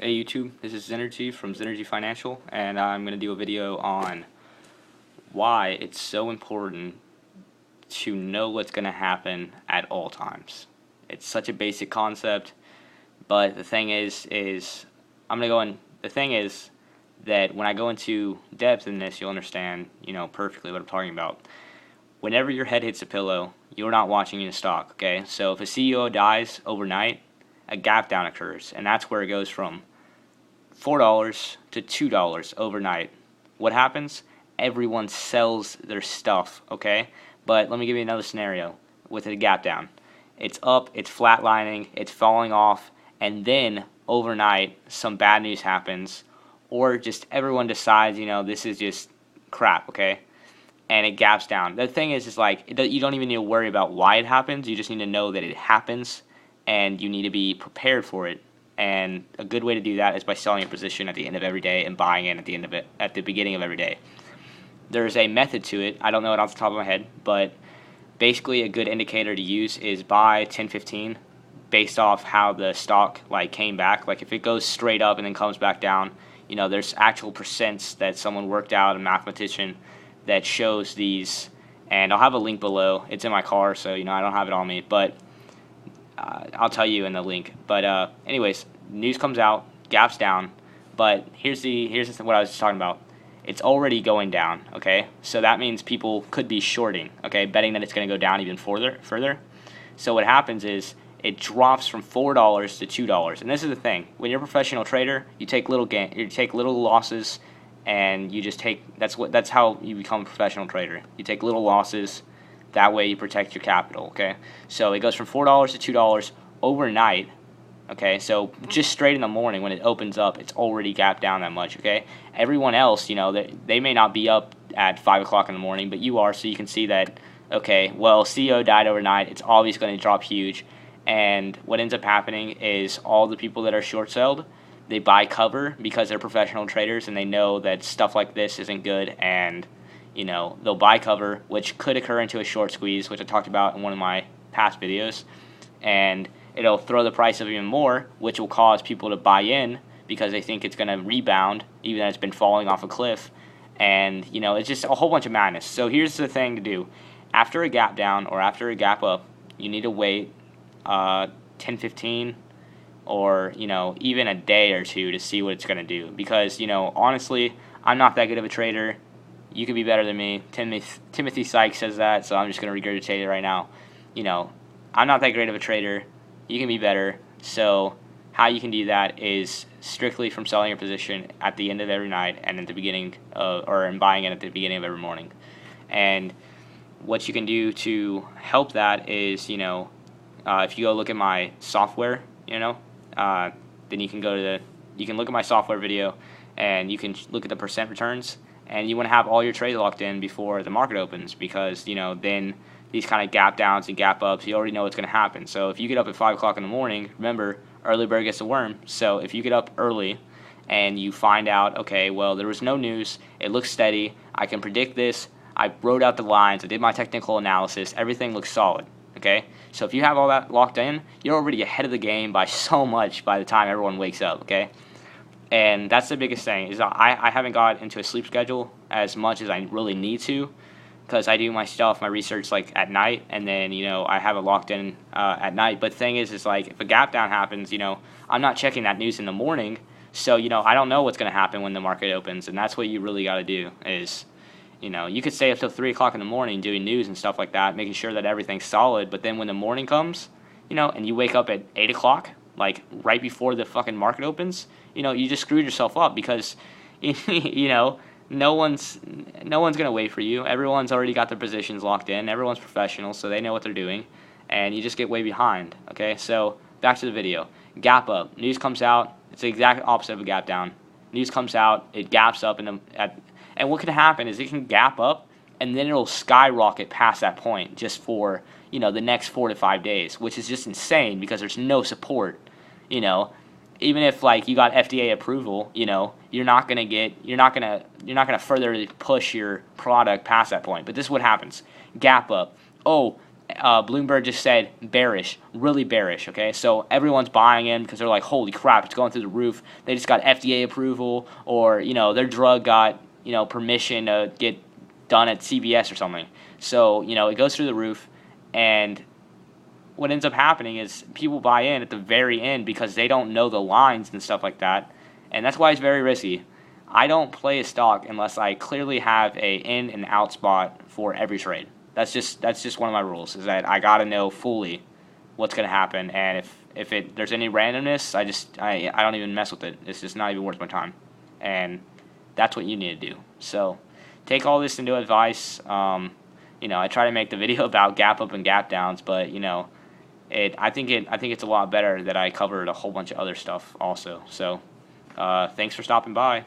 Hey YouTube, this is Zenergy from Zenergy Financial, and I'm going to do a video on why it's so important to know what's going to happen at all times. It's such a basic concept, but the thing is I'm going to go in. The thing is that when I go into depth in this, you'll understand, perfectly what I'm talking about. Whenever your head hits a pillow, you're not watching the stock, okay? So if a CEO dies overnight, a gap down occurs, and that's where it goes from $4 to $2 overnight. What happens? Everyone sells their stuff, okay? But let me give you another scenario with a gap down. It's up, it's flatlining, it's falling off, and then overnight some bad news happens, or just everyone decides, this is just crap, okay? And it gaps down. The thing is like, you don't even need to worry about why it happens. You just need to know that it happens, and you need to be prepared for it. And a good way to do that is by selling a position at the end of every day and buying in at the beginning of every day. There's a method to it. I don't know it off the top of my head, but basically a good indicator to use is buy 1015 based off how the stock came back. Like if it goes straight up and then comes back down, there's actual percents that someone worked out, a mathematician, that shows these. And I'll have a link below. It's in my car, so I don't have it on me, but I'll tell you in the link. But anyways, news comes out, gaps down, but here's what I was just talking about. It's already going down, okay? So that means people could be shorting, okay, betting that it's going to go down even further. So what happens is it drops from $4 to $2. And this is the thing. When you're a professional trader, you take little losses, and you just that's how you become a professional trader. You take little losses. That way you protect your capital, okay? So it goes from $4 to $2 overnight, okay? So just straight in the morning when it opens up, it's already gapped down that much, okay? Everyone else, they may not be up at 5 o'clock in the morning, but you are, so you can see that, okay, well, CEO died overnight. It's obviously going to drop huge. And what ends up happening is all the people that are short-sold, they buy cover because they're professional traders and they know that stuff like this isn't good, and they'll buy cover, which could occur into a short squeeze, which I talked about in one of my past videos, and it'll throw the price up even more, which will cause people to buy in because they think it's going to rebound, even though it's been falling off a cliff, and it's just a whole bunch of madness. So here's the thing to do: after a gap down or after a gap up, you need to wait 10-15 or even a day or two to see what it's going to do, because honestly, I'm not that good of a trader. You could be better than me. Timothy Sykes says that, so I'm just going to regurgitate it right now. I'm not that great of a trader. You can be better. So how you can do that is strictly from selling your position at the end of every night and at the beginning and buying it at the beginning of every morning. And what you can do to help that is, if you go look at my software, then you can look at my software video, and you can look at the percent returns. And you want to have all your trades locked in before the market opens, because then these kind of gap downs and gap ups, you already know what's going to happen. So if you get up at 5 o'clock in the morning, remember, early bird gets the worm. So if you get up early and you find out, okay, well, there was no news, it looks steady, I can predict this, I wrote out the lines, I did my technical analysis, everything looks solid, okay? So if you have all that locked in, you're already ahead of the game by so much by the time everyone wakes up, okay? And that's the biggest thing, is I haven't got into a sleep schedule as much as I really need to, because I do my stuff, my research, at night, and then, I have it locked in at night. But the thing is if a gap down happens, I'm not checking that news in the morning, so, I don't know what's going to happen when the market opens, and that's what you really got to do is, you could stay up till 3 o'clock in the morning doing news and stuff like that, making sure that everything's solid, but then when the morning comes, and you wake up at 8 o'clock, right before the fucking market opens, you just screwed yourself up, because, no one's gonna wait for you. Everyone's already got their positions locked in. Everyone's professional, so they know what they're doing, and you just get way behind. Okay, so back to the video. Gap up. News comes out. It's the exact opposite of a gap down. News comes out. It gaps up, and what can happen is it can gap up, and then it'll skyrocket past that point just for the next 4 to 5 days, which is just insane because there's no support. Even if you got FDA approval, you're not gonna further push your product past that point. But this is what happens: gap up. Oh, Bloomberg just said bearish, really bearish, okay? So everyone's buying in because they're like, holy crap, it's going through the roof. They just got FDA approval, or, their drug got, permission to get done at CVS or something. So, it goes through the roof, and what ends up happening is people buy in at the very end because they don't know the lines and stuff like that, and that's why it's very risky. I don't play a stock unless I clearly have a in and out spot for every trade. That's just one of my rules, is that I gotta know fully what's gonna happen, and if there's any randomness, I don't even mess with it. It's just not even worth my time, and that's what you need to do. So take all this into advice. I try to make the video about gap up and gap downs, but I think it's a lot better that I covered a whole bunch of other stuff also. So thanks for stopping by.